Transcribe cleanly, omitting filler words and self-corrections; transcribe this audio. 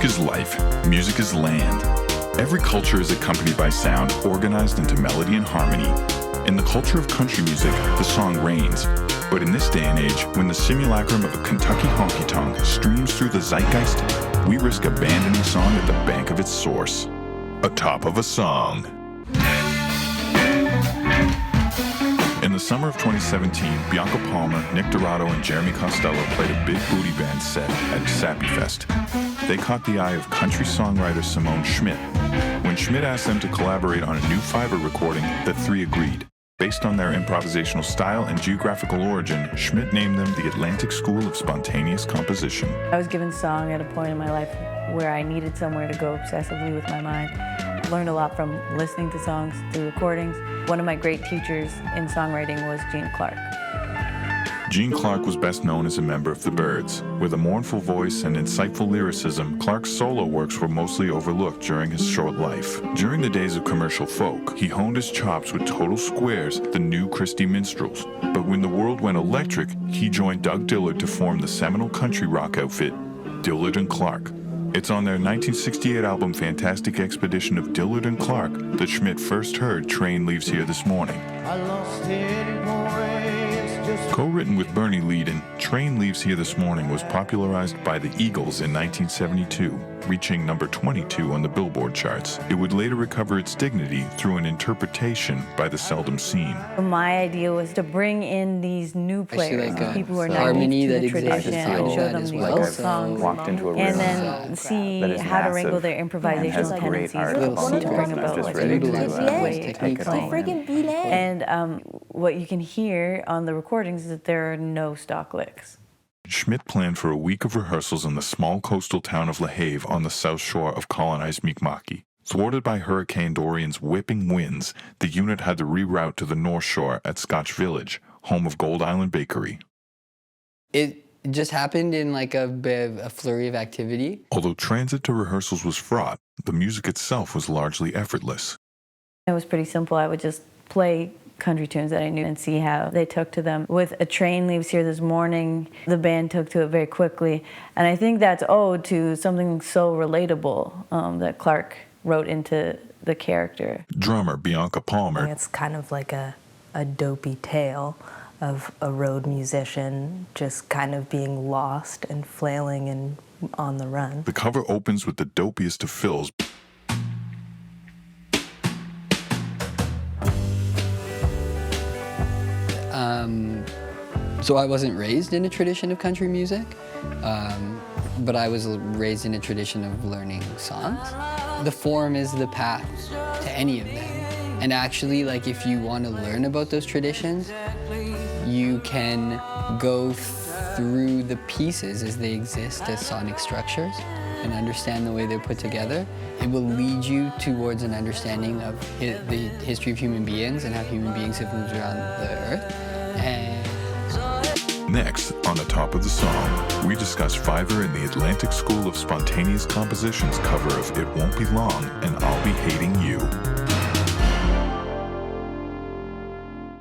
Music is life. Music is land. Every culture is accompanied by sound organized into melody and harmony. In the culture of country music, the song reigns. But in this day and age, when the simulacrum of a Kentucky Honky Tonk streams through the zeitgeist, we risk abandoning song at the bank of its source. Atop of a Song. In the summer of 2017, Bianca Palmer, Nick Dorado, and Jeremy Costello played a big booty band set at Sappy Fest. They caught the eye of country songwriter Simone Schmidt. When Schmidt asked them to collaborate on a new Fiverr recording, the three agreed. Based on their improvisational style and geographical origin, Schmidt named them the Atlantic School of Spontaneous Composition. I was given song at a point in my life where I needed somewhere to go obsessively with my mind. I learned a lot from listening to songs through recordings. One of my great teachers in songwriting was Gene Clark. Gene Clark was best known as a member of the Byrds. With a mournful voice and insightful lyricism, Clark's solo works were mostly overlooked during his short life. During the days of commercial folk, he honed his chops with Total Square's The New Christy Minstrels. But when the world went electric, he joined Doug Dillard to form the seminal country rock outfit, Dillard and Clark. It's on their 1968 album Fantastic Expedition of Dillard and Clark that Schmidt first heard Train Leaves Here This Morning. Co-written with Bernie Leadon, Train Leaves Here This Morning was popularized by the Eagles in 1972, reaching number 22 on the Billboard charts. It would later recover its dignity through an interpretation by the Seldom Seen. My idea was to bring in these new players, people who are harmony naive to that the tradition, and show them these old songs, and then see how to wrangle their improvisational tendencies to bring about like a new way of playing. And what you can hear on the recordings is that there are no stock licks. Schmidt planned for a week of rehearsals in the small coastal town of La Have on the south shore of colonized Mi'kma'ki. Thwarted by Hurricane Dorian's whipping winds, the unit had to reroute to the north shore at Scotch Village, home of Gold Island Bakery. It just happened in like a flurry of activity. Although transit to rehearsals was fraught, the music itself was largely effortless. It was pretty simple. I would just play country tunes that I knew and see how they took to them. With A Train Leaves Here This Morning, the band took to it very quickly. And I think that's owed to something so relatable that Clark wrote into the character. Drummer Bianca Palmer. It's kind of like a dopey tale of a road musician just kind of being lost and flailing and on the run. The cover opens with the dopiest of fills. So I wasn't raised in a tradition of country music, but I was raised in a tradition of learning songs. The form is the path to any of them. And actually, like, if you want to learn about those traditions, you can go through the pieces as they exist as sonic structures and understand the way they're put together. It will lead you towards an understanding of the history of human beings and how human beings have moved around the earth. And next, on Atop of the Song, we discuss Fiverr and the Atlantic School of Spontaneous Composition's cover of It Won't Be Long and I'll Be Hating You.